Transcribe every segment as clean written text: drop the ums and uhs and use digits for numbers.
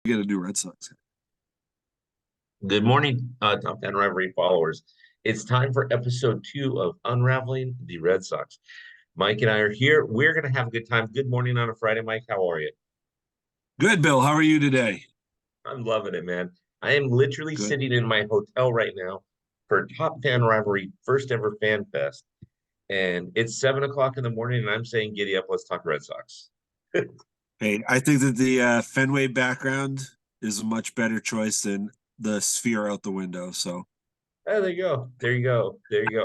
You got to do Red Sox. Good morning, TopFanRivalry followers. It's time for episode 2 of Unraveling the Red Sox. Mike and I are here. We're going to have a good time. Good morning on a Friday, Mike. How are you? Good, Bill. How are you today? I'm loving it, man. I am literally Good. sitting in my hotel right now for Top Fan Rivalry first ever fan fest. And it's 7 o'clock in the morning, and I'm saying, giddy up, let's talk Red Sox. Hey, I think that the Fenway background is a much better choice than the sphere out the window. So, Oh, there you go. There you go. There you go.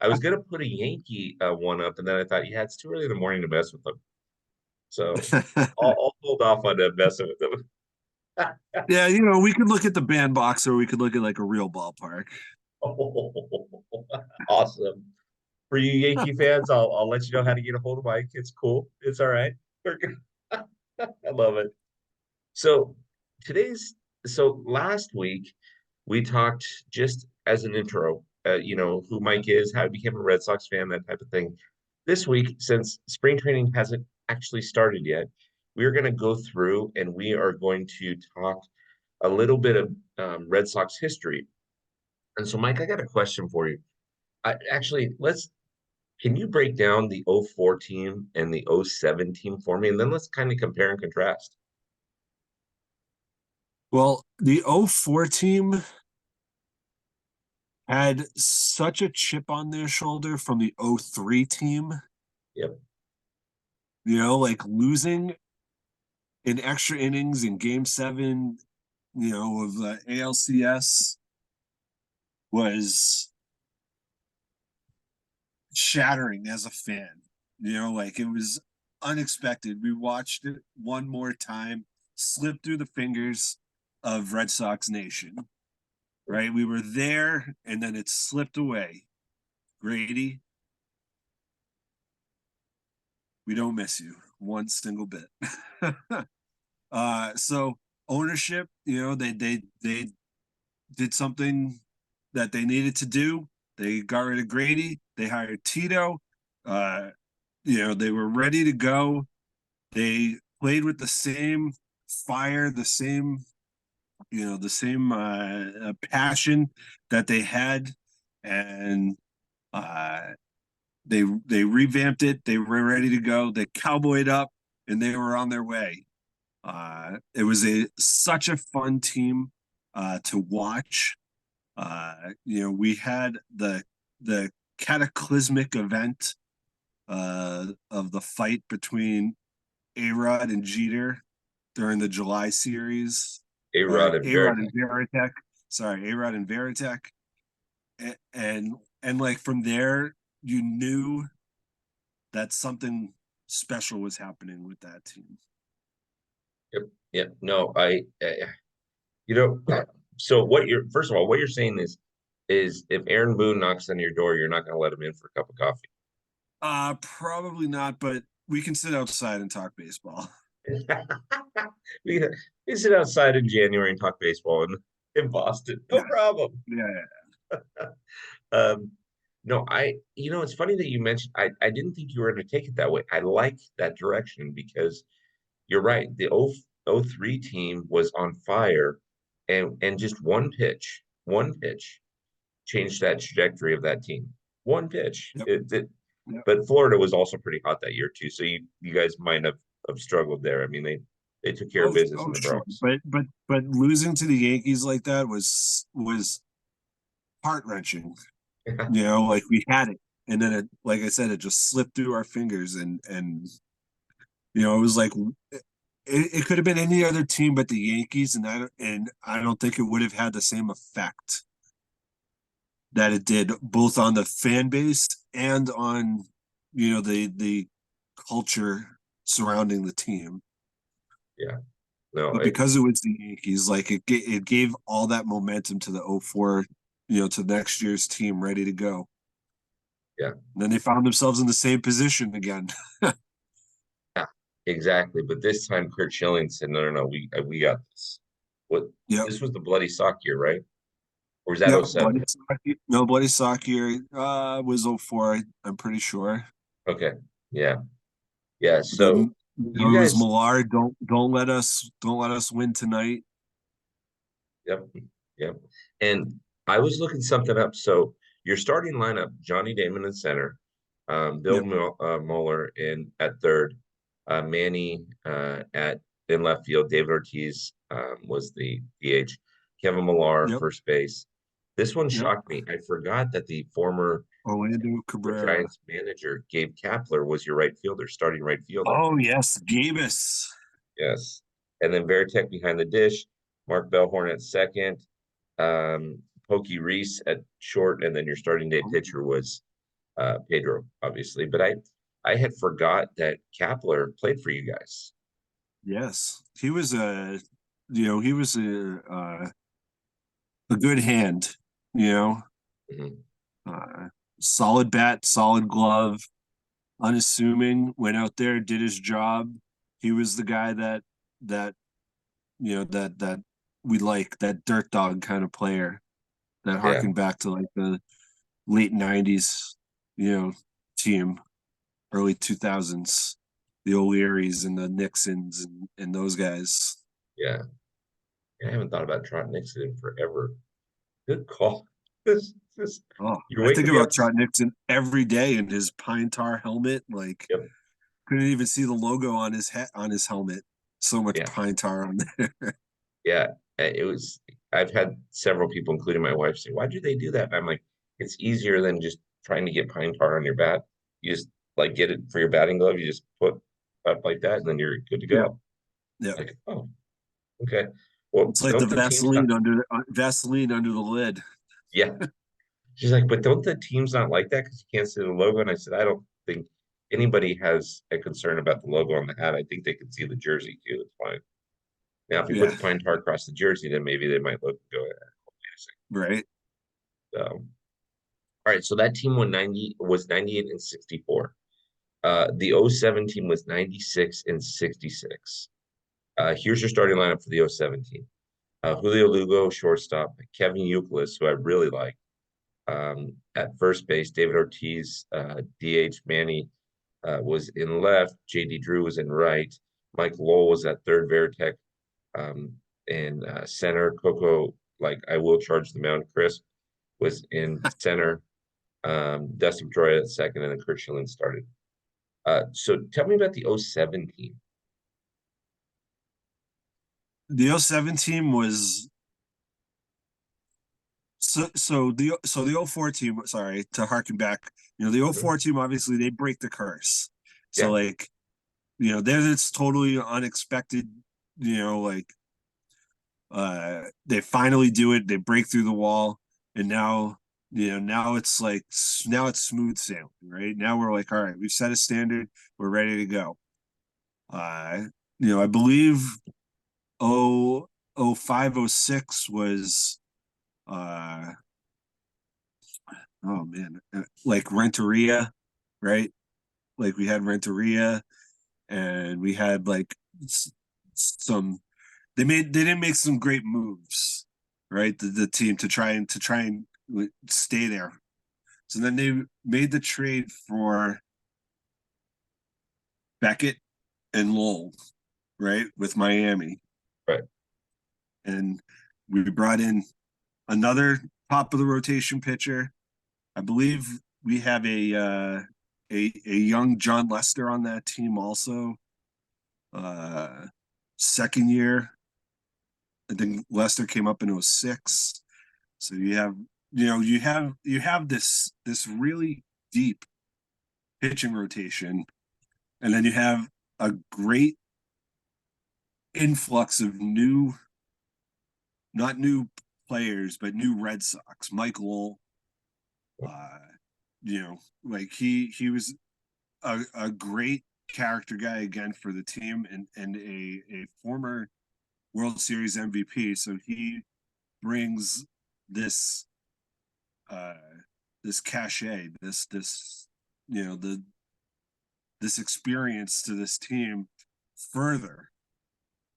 I was gonna put a Yankee one up, and then I thought, yeah, it's too early in the morning to mess with them. So I'll hold off on messing with them. yeah, we could look at the bandbox or we could look at like a real ballpark. Awesome. For you Yankee fans, I'll let you know how to get a hold of Mike. It's cool. It's all right. We're good. I love it. So today's so last week we talked just as an intro, who Mike is, how he became a Red Sox fan, that type of thing. This week, since spring training hasn't actually started yet, we're going to go through and we are going to talk a little bit of Red Sox history. And so, Mike, I got a question for you. Can you break down the '04 team and the '07 team for me? And then let's kind of compare and contrast. Well, the '04 team had such a chip on their shoulder from the '03 team, Yep. like losing in extra innings in game seven, of the ALCS was shattering as a fan. Like it was unexpected. We watched it one more time, slip through the fingers of Red Sox Nation. Right? We were there and then it slipped away. Grady, we don't miss you one single bit. So ownership, they did something that they needed to do. They got rid of Grady. They hired Tito. Uh, they were ready to go. They played with the same fire, the same passion that they had, and uh, they revamped it. They were ready to go. They cowboyed up, and they were on their way. It was such a fun team to watch. We had the cataclysmic event of the fight between A-Rod and Jeter during the July series, or A-Rod and A-Rod and Veritek. Varitek. Sorry, A-Rod and Varitek. And like from there, you knew that something special was happening with that team. Yep. Yep. No, you know, so first of all, what you're saying is if Aaron Boone knocks on your door, you're not going to let him in for a cup of coffee. Probably not, but we can sit outside and talk baseball. we, we sit outside in January and talk baseball in Boston. No Yeah, problem. yeah. Um, no, it's funny that you mentioned, I didn't think you were going to take it that way. I like that direction because you're right. The '03 team was on fire and just one pitch changed that trajectory of that team. One pitch. Yep, yep. But Florida was also pretty hot that year too. So you guys might have struggled there. I mean, they took care of Oh, business in oh, the sure. Bronx. But losing to the Yankees like that was heart wrenching. Like we had it, and then like I said, it just slipped through our fingers, and it was like it could have been any other team but the Yankees, and I don't think it would have had the same effect that it did both on the fan base and on the culture surrounding the team. Yeah. No, But because it was the Yankees, like it gave all that momentum to the '04, to next year's team ready to go. yeah, And then they found themselves in the same position again. yeah, exactly. But this time, Kurt Schilling said, "No, no, no, we got this." What Yep. this was the bloody sock year, right? Or was that Yep. '07? Bloody sock year was '04, I'm pretty sure. Okay, yeah, yeah. But So then you It was guys, Millard. Don't let us win tonight. yep, yep. And I was looking something up. So your starting lineup: Johnny Damon in center, Bill Yep, Mueller in at third, Manny at in left field. David Ortiz was the DH. Kevin Millar yep, first base. This one yep. shocked me. I forgot that the former Orlando Cabrera. Giants manager Gabe Kapler was your right fielder, starting right fielder. Oh yes, Gabus. Yes. And then Veritek behind the dish, Mark Bellhorn at second, Pokey Reese at short, and then your starting day pitcher was Pedro, obviously. But I had forgot that Kapler played for you guys. Yes, he was he was a good hand. You know, Mhm. uh, solid bat, solid glove, unassuming. Went out there, did his job. He was the guy that that we like, that dirt dog kind of player that Yeah, harkened back to like the late 90s, team, early 2000s, the O'Learys and the Nixons and those guys. yeah. I haven't thought about Trot Nixon in forever. Good call. This, Oh, you're I think waking me up. about Trot Nixon every day in his pine tar helmet. Like, Yep. couldn't even see the logo on his hat on his helmet. So much Yeah. pine tar on there. Yeah. It was, I've had several people, including my wife, say, why do they do that? And I'm like, it's easier than just trying to get pine tar on your bat. You just like get it for your batting glove. You just put up like that, and then you're good to Yeah, go. yeah. Like, oh, okay. Well, It's like the don't the teams not? Vaseline under the lid. Yeah. She's like, but don't the teams not like that because you can't see the logo? And I said, I don't think anybody has a concern about the logo on the hat. I think they can see the jersey too. It's fine. Now, if you put Yeah, the pine tar across the jersey, then maybe they might look and go, right. all right. So that team was 98 and 64. The '07 team was 96 and 66. Here's your starting lineup for the '07 team. Julio Lugo, shortstop, Kevin Youkilis, who I really like, at first base, David Ortiz, DH, Manny was in left, JD Drew was in right, Mike Lowell was at third, Veritek in center, Coco, like I will charge the mound, Chris was in center, Dustin Pedroia at second, and then Kurt Schilling started. So tell me about the '07 team. The '07 team was so the '04 team, sorry to harken back, the '04 team, obviously they break the curse. So Yeah, like, then it's totally unexpected, like they finally do it, they break through the wall, and now it's like now it's smooth sailing, right? Now we're like, all right, we've set a standard, we're ready to go. Uh, I believe oh oh 0506 was uh oh man, like Renteria, right? Like we had Renteria, and we had like some. They didn't make some great moves, right? The team to try and stay there. So then they made the trade for Beckett and Lowell, right, with Miami, right. and we brought in another top of the rotation pitcher. I believe we have a young John Lester on that team also. Second year, I think Lester came up in '06. So you have this really deep pitching rotation, and then you have a great influx of not new players, but new Red Sox. Mike Lowell, uh, like he was a great character guy again for the team, and a former World Series MVP. So he brings this uh this cachet, this the this experience to this team further.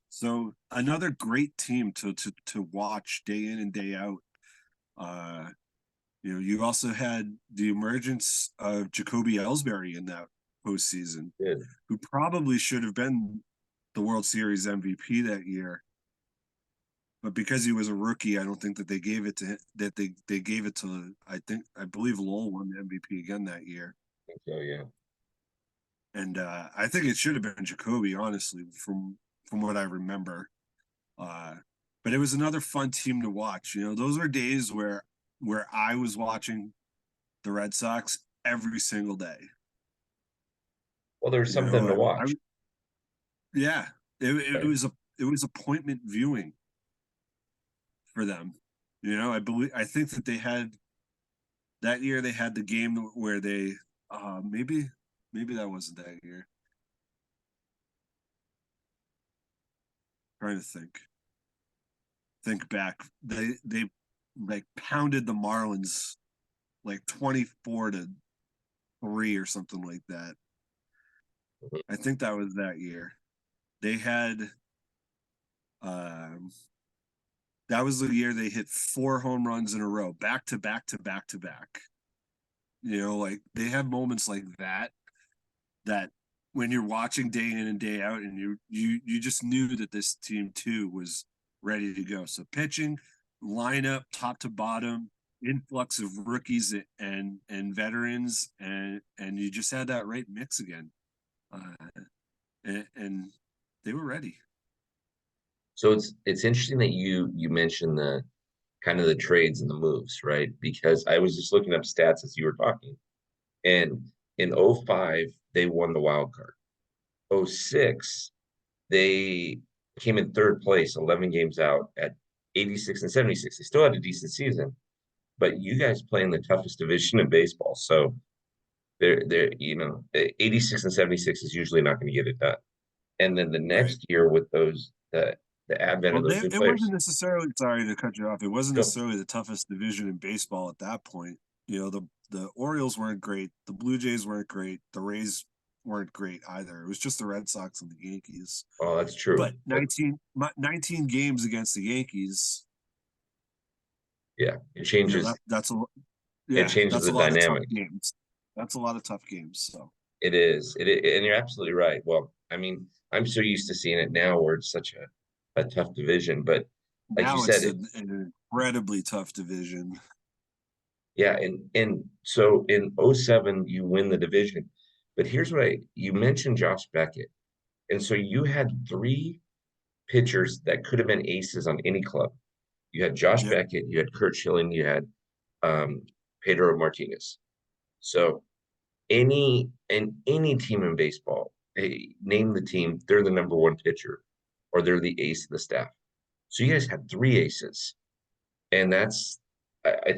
So another great team to watch day in and day out. You also had the emergence of Jacoby Ellsbury in that postseason, Good. who probably should have been the World Series MVP that year. But because he was a rookie, I don't think that they gave it to him, that they gave it to, I believe Lowell won the MVP again that year. So yeah. And I think it should have been Jacoby, honestly, from what I remember. But it was another fun team to watch. Those were days where I was watching the Red Sox every single day. Well, there's You something know, to I watch. yeah, it Right? was appointment viewing for them. I think that they had that year they had the game where they maybe that wasn't that year. Trying to think back. They like pounded the Marlins like 24-3 or something like that. Mhm. I think that was that year. They had um that was the year they hit 4 home runs in a row, back to back to back to back. Like they have moments like that when you're watching day in and day out, and you just knew that this team too was ready to go. So pitching, lineup, top to bottom, influx of rookies and veterans, and you just had that right mix again, and they were ready. So it's interesting that you mentioned the kind of the trades and the moves, right? Because I was just looking up stats as you were talking. And in '05, they won the wild card. '06, they came in third place, 11 games out at 86 and 76. They still had a decent season, but you guys play in the toughest division in baseball. So they're 86 and 76 is usually not going to get it done. And then the Right. next year with the advent of Well, those new it wasn't players. necessarily, sorry to cut you off. It wasn't Go. necessarily the toughest division in baseball at that point. The Orioles weren't great. The Blue Jays weren't great. The Rays weren't great either. It was just the Red Sox and the Yankees. Oh, that's true. But 19 games against the Yankees, Yeah, it changes. that's It yeah, changes that's the a lot of tough dynamic. games. That's a lot of tough games. So It is. And you're absolutely right. Well, I mean, I'm so used to seeing it now where it's such a tough division, but like you now said, it's it. an incredibly tough division. Yeah, and so in '07 you win the division. But here's what you mentioned Josh Beckett. And so you had three pitchers that could have been aces on any club. You had Josh Yep. Beckett, you had Kurt Schilling, you had um, Pedro Martinez. So any team in baseball, hey, name the team, they're the number one pitcher, or they're the ace of the staff. So you guys had three aces, and I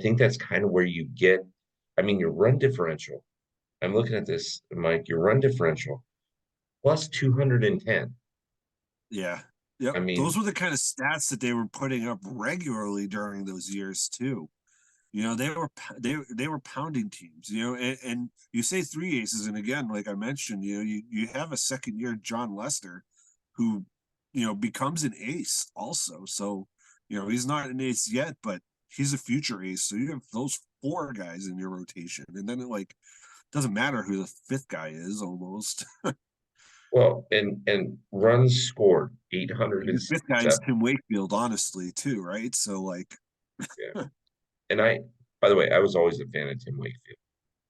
think that's kind of where you get. I mean, your run differential. I'm looking at this, Mike. Your run differential plus 210. Yeah. Yep. I Those mean, were the kind of stats that they were putting up regularly during those years too. They were pounding teams. And you say three aces, and again, like I mentioned, you have a second year John Lester, who becomes an ace also. So he's not an ace yet, but he's a future ace. So you have those four guys in your rotation, and then it doesn't matter who the fifth guy is almost. well, and runs scored The fifth guy is 807. Tim Wakefield, honestly, too, right? So Yeah. And by the way, I was always a fan of Tim Wakefield.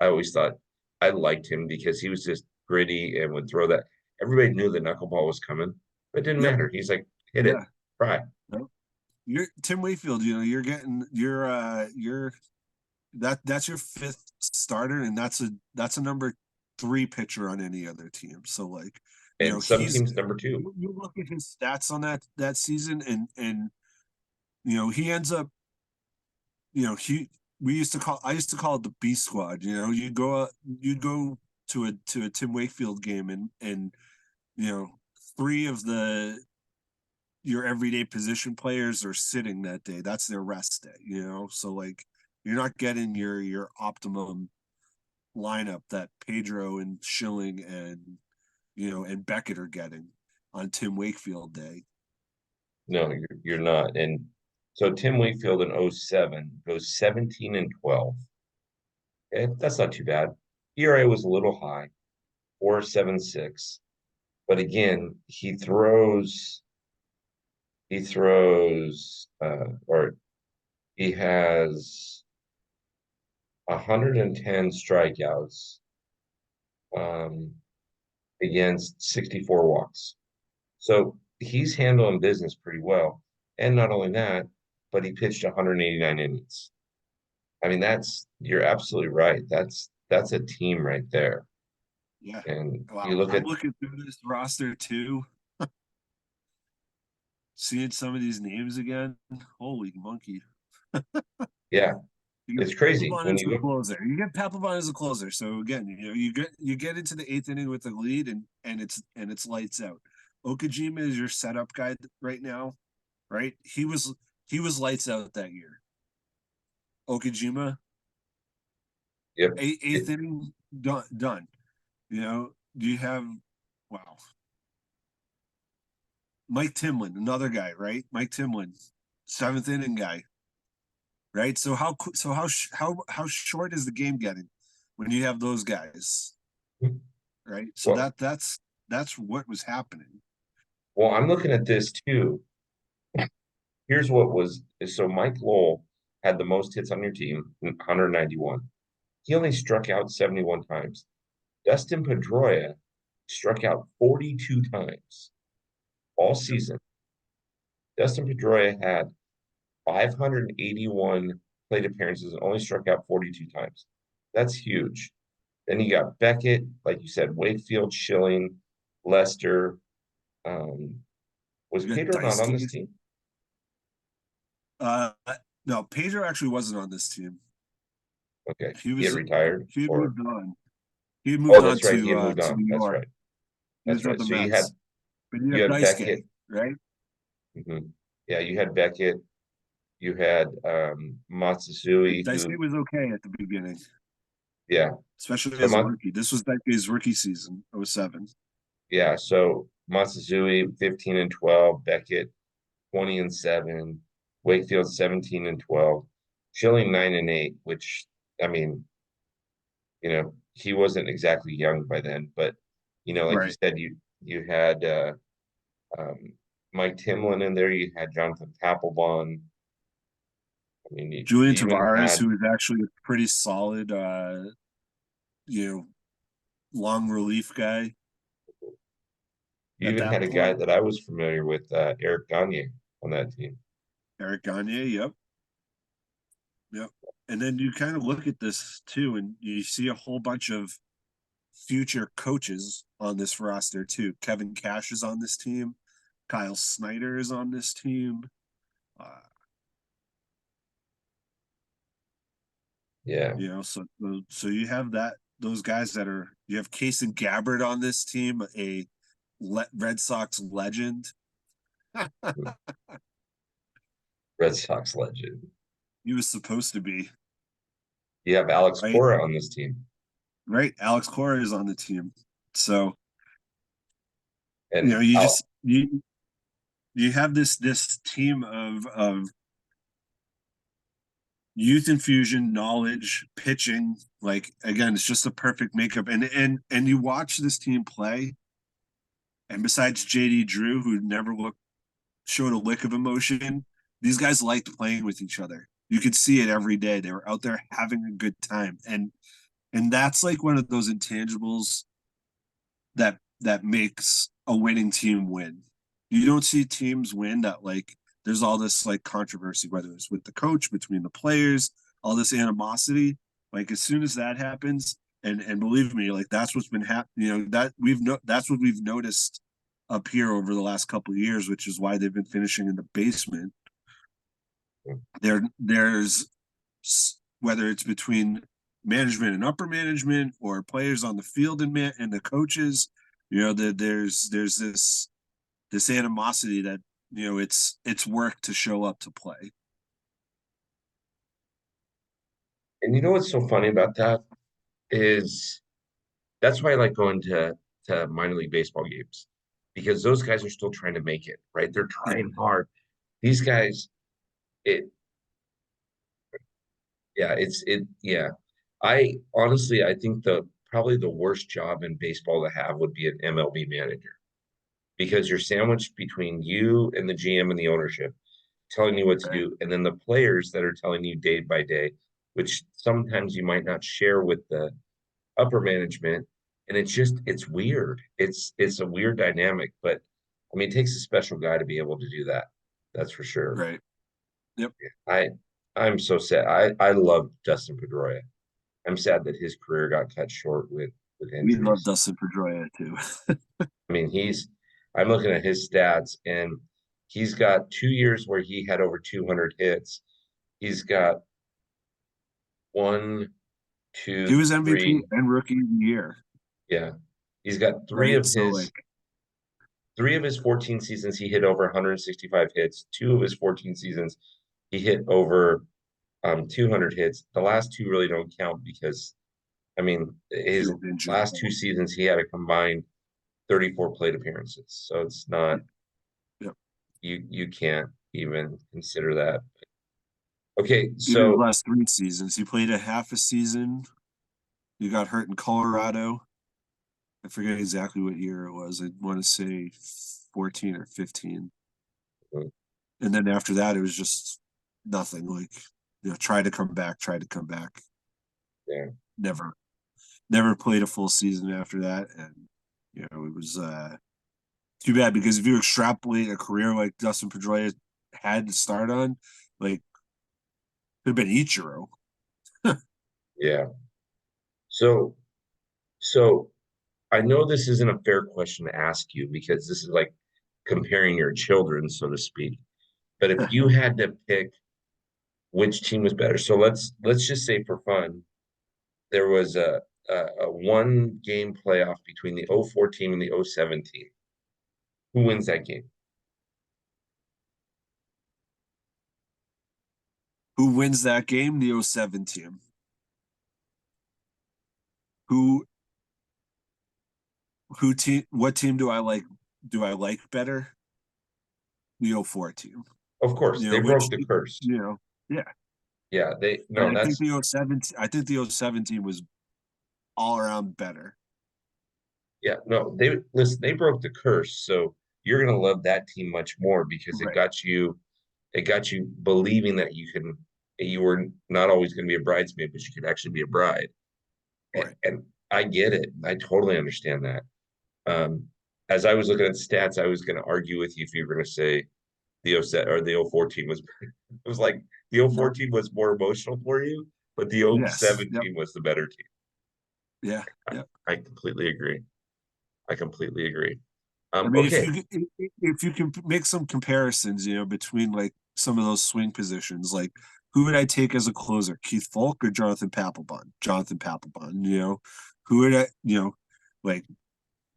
I always thought I liked him because he was just gritty and would throw that. Everybody knew the knuckleball was coming, but it didn't yep, matter. He's like, hit it, yeah. try. No. You're Tim Wakefield. You're that's your fifth starter, and that's a number three pitcher on any other team. So And some he's teams number two. you look at his stats on that season, and he ends up he we used to call I used to call it the B squad. You'd go to a Tim Wakefield game, and you know three of the your everyday position players are sitting that day. That's their rest day. So you're not getting your optimum lineup that Pedro and Schilling and Beckett are getting on Tim Wakefield day. No, you're not. And so Tim Wakefield in '07 goes 17 and 12. Okay, that's not too bad. ERA was a little high. 4.76. But again, or he has 110 strikeouts um, against 64 walks. So he's handling business pretty well. And not only that, but he pitched 189 innings. I mean, you're absolutely right. That's a team right there. Yeah. And you Wow. look I'm at, looking through this roster too, seeing some of these names again. Holy monkey. yeah, You it's get crazy Papelbon when as you a go, closer. You get Papelbon as a closer. So again, you get into the eighth inning with the lead, and it's lights out. Okajima is your setup guy right now, right? He was lights out that year. Okajima, yep, it, eighth inning done. You have wow. Mike Timlin, another guy, right? Mike Timlin, seventh inning guy, right? So how short is the game getting when you have those guys, right? So well, that's what was happening. well, I'm looking at this too. Here's what was so Mike Lowell had the most hits on your team, 191. He only struck out 71 times. Dustin Pedroia struck out 42 times all Yep. season. Dustin Pedroia had 581 plate appearances and only struck out 42 times. That's huge. Then you got Beckett, like you said, Wakefield, Schilling, Lester. Um, was You got Pedro not on this Daisuke. team? Uh, no, Pedro actually wasn't on this team. Okay. He He had was retired he had or moved on. He had moved oh, on that's right. He had moved to on. New That's York. right. He was That's with right. the So Mets. But you you have had Beckett. Daisuke, right? Mhm. Yeah, you had Beckett. You had And Matsusui, Daisuke who, was okay at the beginning, yeah. especially So as a rookie. This was Daisuke's rookie season, '07. yeah, so Matsusui 15 and 12, Beckett 20 and 7, Wakefield 17 and 12, Schilling 9 and 8, which I mean, he wasn't exactly young by then, but like you Right. said, you had um, Mike Timlin in there, you had Jonathan Papelbon. I mean, Julian you even Tavares, had who is actually a pretty solid, you know, long relief guy you at even had that a guy point. that I was familiar with, Eric Gagne, on that team. Eric Gagne, yep, yep. And then you kind of look at this too, and you see a whole bunch of future coaches on this roster too. Kevin Cash is on this team. Kyle Snyder is on this team. Uh, Yeah. so you have those guys that are you have Case and Gabbard on this team, a Red Sox legend. Red Sox legend. He was supposed to be, You have Alex right? Cora on this team. Right. Alex Cora is on the team. So, And you Al, just you have this team of youth infusion, knowledge, pitching. Like again, it's just a perfect makeup. And you watch this team play, and besides JD Drew, who never showed a lick of emotion, these guys liked playing with each other. You could see it every day. They were out there having a good time. And that's like one of those intangibles that makes a winning team win. You don't see teams win that like there's all this like controversy, whether it's with the coach, between the players, all this animosity. Like as soon as that happens, and believe me, like that's what's been happening. That's what we've noticed up here over the last couple of years, which is why they've been finishing in the basement. There's whether it's between management and upper management or players on the field and the coaches, there's this animosity that it's work to show up to play. and you know what's so funny about that is that's why I like going to minor league baseball games because those guys are still trying to make it, right? They're Yeah, trying hard. These guys, it yeah, yeah. I honestly I think the probably the worst job in baseball to have would be an MLB manager because you're sandwiched between you and the GM and the ownership telling you what to Right. do, and then the players that are telling you day by day, which sometimes you might not share with the upper management. And it's weird. It's a weird dynamic, but I mean, it takes a special guy to be able to do that. That's for sure. Right. Yep. I I'm so sad. I love Dustin Pedroia. I'm sad that his career got cut short with We love injuries. Dustin Pedroia too. I mean, I'm looking at his stats, and he's got 2 years where he had over 200 hits. He's got one, He two, was MVP three. and Rookie of the Year, Yeah. He's got right? So like, 3 of his 14 seasons, he hit over 165 hits. 2 of his 14 seasons, he hit over 200 hits. The last two really don't count because, I mean, he his was injured. last 2 seasons, he had a combined 34 plate appearances. So it's not, Yep. you can't even consider that. Okay, Even his so last 3 seasons, he played a half a season. He got hurt in Colorado. I forget exactly what year it was. I want to say 14 or 15. mm, And then after that, it was just nothing. Like, try to come back, try to come back. yeah, Never, never played a full season after that. And, it was too bad because if you extrapolate a career like Dustin Pedroia had to start on, like, could have been Ichiro. yeah. So, so I know this isn't a fair question to ask you because this is like comparing your children, so to speak. But if you had to pick which team was better, so let's just say for fun, there was a one game playoff between the '04 team and the '07 team. Who wins that game? Who wins that game? The '07 team. Who who team what team do I like better? The '04 team. Of course, they broke Which the curse. yeah. Yeah, they But no, that's I think the '07 team was all around better. yeah, no, they broke the curse. So you're gonna love that team much more because Right. it got you believing that you were not always going to be a bridesmaid, but you could actually be a bride. Right. And I get it. I totally understand that. Um, as I was looking at stats, I was going to argue with you if you were going to say the O set or the '04 team was. It was like the '04 No. team was more emotional for you, but the Yes. '07 Yep. team was the better team. Yeah. Yep. I completely agree. I completely agree. I mean, Okay, if you can make some comparisons, between like some of those swing positions, like who would I take as a closer, Keith Falk or Jonathan Papelbon? Jonathan Papelbon. Who would like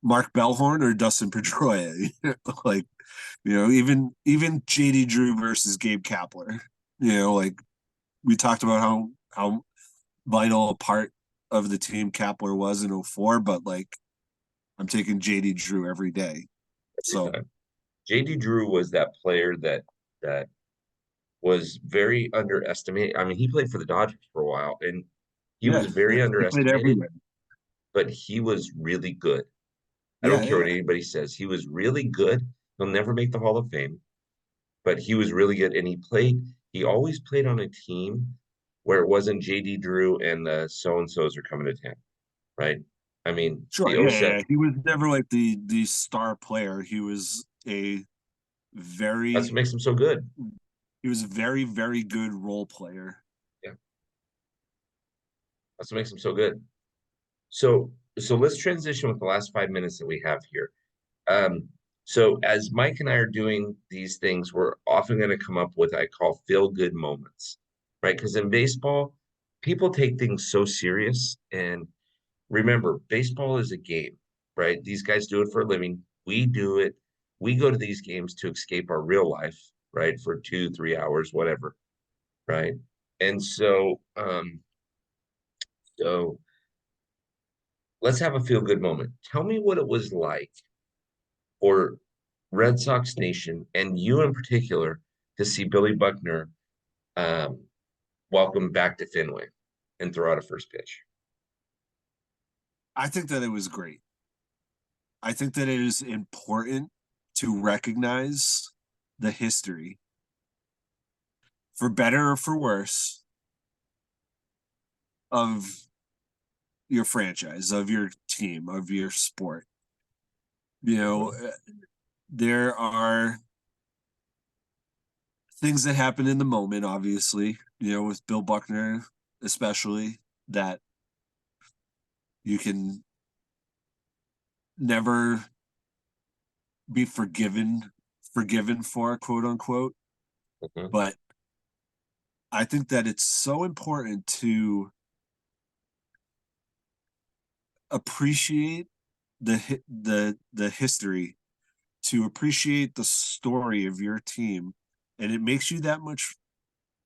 Mark Bellhorn or Dustin Pedroia? Like, even JD Drew versus Gabe Kapler. Like we talked about how vital a part of the team Kapler was in '04, but like I'm taking JD Drew every day. every So time. JD Drew was that player that was very underestimated. I mean, he played for the Dodgers for a while, and he yeah, was very yeah, he played underestimated, everywhere. but he was really good. I Yeah, don't care what yeah, anybody says. He was really good. He'll never make the Hall of Fame, but he was really good. And he always played on a team where it wasn't JD Drew and the so and so's are coming to town, right? I mean, sure, the yeah, O yeah, set, yeah. He was never like the star player. that's what Very makes him so good. he was a very very good role player. Yeah, that's what makes him so good. So let's transition with the last 5 minutes that we have here. Um, so as Mike and I are doing these things, we're often going to come up with I call feel good moments, right? Because in baseball, people take things so serious. And remember, baseball is a game, right? These guys do it for a living. We do it. We go to these games to escape our real life, right? For 2, 3 hours, whatever, right? And so let's have a feel good moment. Tell me what it was like for Red Sox Nation and you in particular to see Billy Buckner um, welcome back to Fenway and throw out a first pitch. I think that it was great. I think that it is important to recognize the history, for better or for worse, of your franchise, of your team, of your sport. You know, Mhm. there are things that happen in the moment, obviously, with Bill Buckner, especially, that you can never be forgiven for, quote unquote. Mhm. But I think that it's so important to appreciate the history, to appreciate the story of your team, and it makes you that much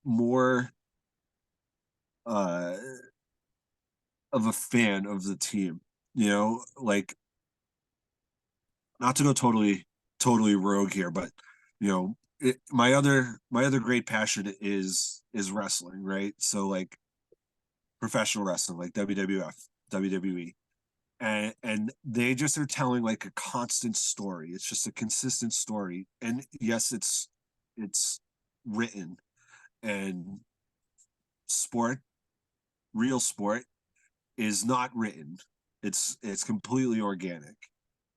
more uh of a fan of the team. Like, not to go totally rogue here, but my other great passion is wrestling, right? So like professional wrestling, like WWF, WWE, and they just are telling like a constant story. It's just a consistent story, and yes, it's written. And sport, real sport, is not written. It's completely organic,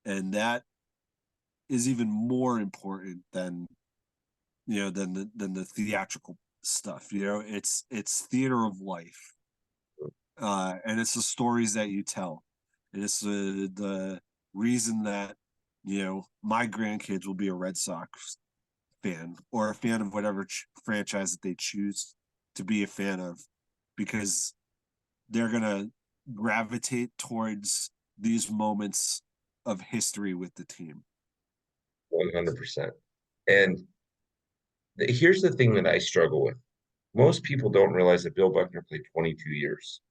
and that is even more important than the theatrical stuff. It's theater of life, and it's the stories that you tell, and it's the reason that my grandkids will be a Red Sox fan, or a fan of whatever franchise that they choose to be a fan of, because they're gonna gravitate towards these moments of history with the team. 100%. And here's the thing that I struggle with. Most people don't realize that Bill Buckner played 22 years.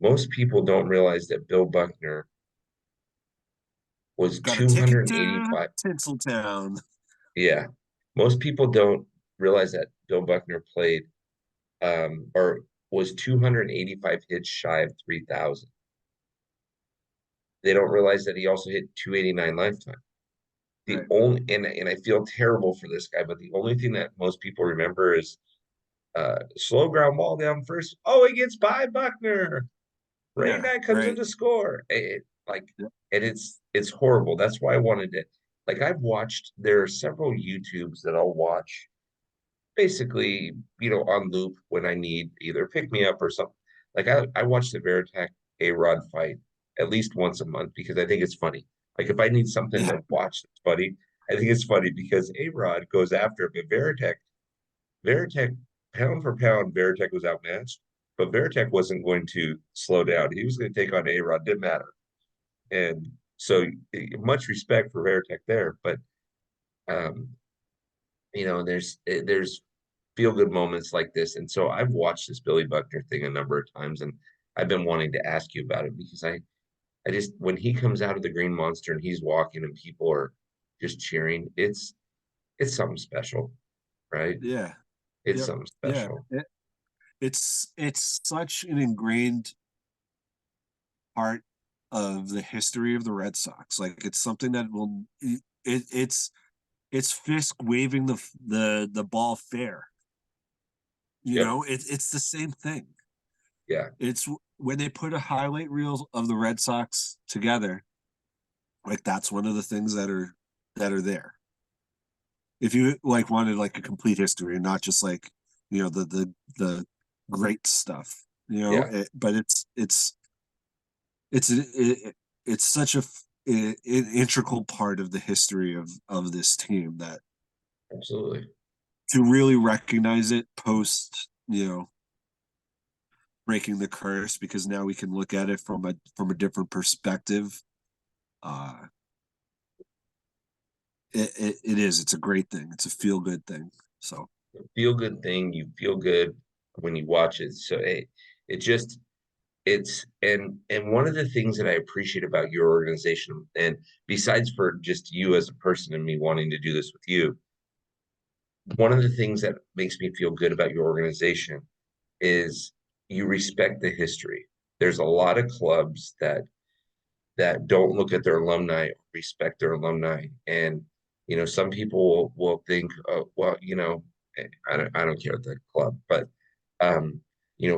Most people don't realize that Bill Buckner was Got a ticket to 285. Tinseltown. Yeah. Most people don't realize that Bill Buckner played or was 285 hits shy of 3,000. They don't realize that he also hit 289 lifetime. The Right. only and I feel terrible for this guy, but the only thing that most people remember is slow ground ball down first. Oh, he gets by Buckner. Ray Yeah. Knight comes in Right. to score. Like, Yeah. and it's horrible. That's why I wanted it. Like, I've watched. There are several YouTubes that I'll watch, basically, on loop when I need either pick me up or something. Like, I watch the Veritek A-Rod fight at least once a month because I think it's funny. Like, if I need something Yeah. to watch that's funny, I think it's funny because A-Rod goes after him, but Veritek, pound for pound, Veritek was outmatched, but Veritek wasn't going to slow down. He was going to take on A-Rod, didn't matter. And so much respect for Veritek there, but um, there's feel good moments like this. And so I've watched this Billy Buckner thing a number of times, and I've been wanting to ask you about it because I just when he comes out of the Green Monster and he's walking and people are just cheering, it's something special, right? Yeah. It's Yep. something Yeah. special. It's such an ingrained part of the history of the Red Sox. Like, it's something that it's Fisk waving the ball fair. Yep. It's the same thing. Yeah. It's when they put a highlight reel of the Red Sox together, like, that's one of the things that are there. If you like wanted like a complete history and not just like the great stuff, Yeah. but it's it's such an integral part of the history of this team, that Absolutely. to really recognize it post breaking the curse, because now we can look at it from a different perspective. uh it's a great thing. It's a feel good thing. So Feel good thing. You feel good when you watch it. So it just it's and one of the things that I appreciate about your organization, and besides for just you as a person and me wanting to do this with you, one of the things that makes me feel good about your organization is you respect the history. There's a lot of clubs that that don't look at their alumni, respect their alumni. And, some people will think, well, I don't care at the club, but, um,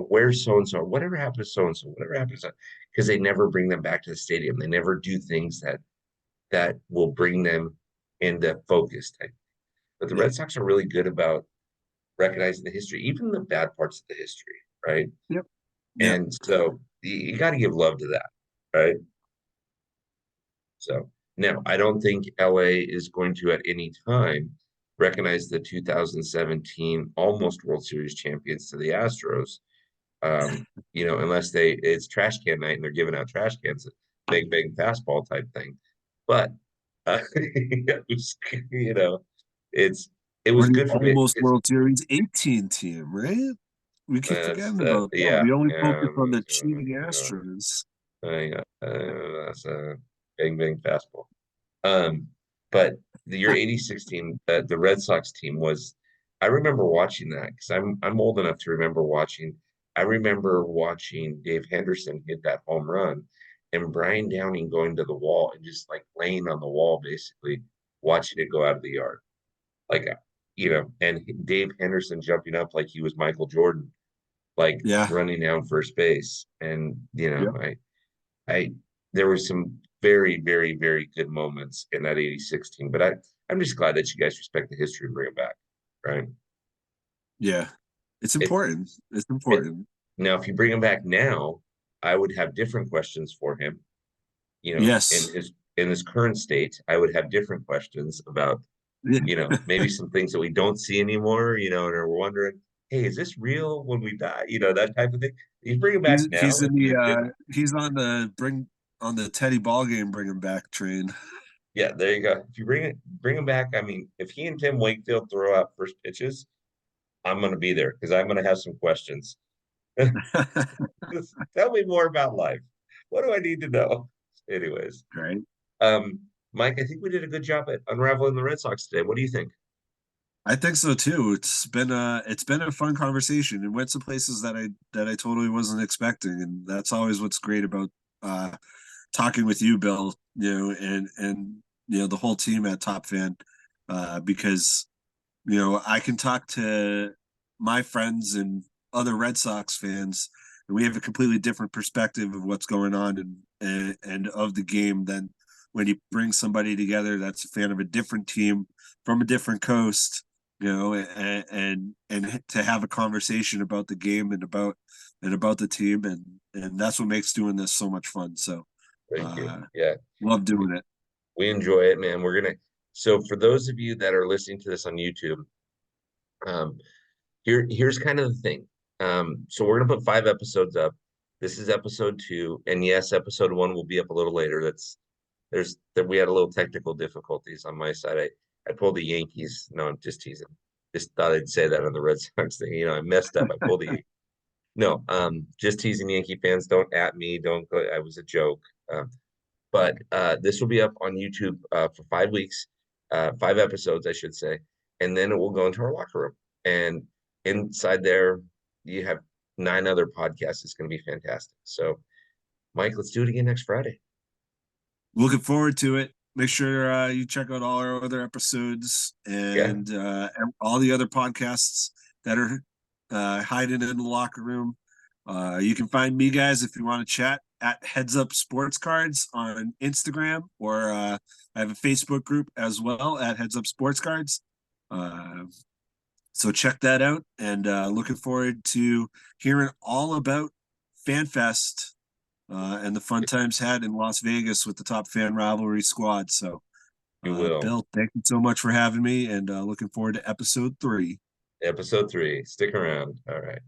where's so-and-so, whatever happened to so-and-so, whatever happens, because they never bring them back to the stadium. They never do things that will bring them into focus type. But the Yep. Red Sox are really good about recognizing the history, even the bad parts of the history, right? Yep. Yep. And so you got to give love to that, right? So now I don't think LA is going to at any time recognize the 2017 almost World Series champions to the Astros. Unless it's trash can night and they're giving out trash cans, big bang fastball type thing. But it was, it We're was the good for me. almost World Series 18 team, right? We keep That's forgetting about that. yeah, We only focus on the cheating yeah, Astros. yeah, that's a bang bang fastball. But your 86 team, the Red Sox team was, I remember watching that because I'm old enough to remember watching. I remember watching Dave Henderson hit that home run and Brian Downing going to the wall and just like laying on the wall, basically watching it go out of the yard. Like, and Dave Henderson jumping up like he was Michael Jordan, like Yeah. running down first base. And, Yep. I there were some very, very, very good moments in that 86 team, but I'm just glad that you guys respect the history and bring it back. Right. Yeah. It's If important. It's it important. Now if you bring him back now, I would have different questions for him. In Yes. his current state, I would have different questions about, Yeah. maybe some things that we don't see anymore, and we're wondering, hey, is this real when we die? That type of thing. You bring him back He's now, in it'd be the a different. he's on the Teddy ball game bring him back train. Yeah, there you go. If you bring him back, I mean, if he and Tim Wakefield throw out first pitches, I'm going to be there because I'm going to have some questions. Tell me more about life. What do I need to know? Anyways, Right. um, Mike, I think we did a good job at unraveling the Red Sox today. What do you think? I think so too. It's been a fun conversation and went to places that I totally wasn't expecting, and that's always what's great about uh talking with you, Bill. And the whole team at Top Fan, because I can talk to my friends and other Red Sox fans, and we have a completely different perspective of what's going on and of the game than when you bring somebody together that's a fan of a different team from a different coast, and to have a conversation about the game and about the team, and that's what makes doing this so much fun. So, Thank you. uh, Yeah, love doing it. we enjoy it, man. So for those of you that are listening to this on YouTube, um, here's kind of the thing. So we're gonna put 5 episodes up. This is episode 2, and yes, episode 1 will be up a little later. We had a little technical difficulties on my side. I pulled the Yankees. No, I'm just teasing. Just thought I'd say that on the Red Sox thing. I messed up. I pulled the No, just teasing Yankee fans. Don't at me. Don't go. I was a joke. But this will be up on YouTube for 5 weeks, 5 episodes, I should say, and then it will go into our locker room. And inside there, you have 9 other podcasts. It's going to be fantastic. So, Mike, let's do it again next Friday. Looking forward to it. Make sure you check out all our other episodes Yeah, and all the other podcasts that are hiding in the locker room. You can find me, guys, if you want to chat at Heads Up Sports Cards on Instagram, or I have a Facebook group as well at Heads Up Sports Cards. So check that out, and looking forward to hearing all about FanFest and the fun times had in Las Vegas with the Top Fan Rivalry squad. So, you will. Bill, thank you so much for having me, and looking forward to episode 3. Episode 3. Stick around. All right.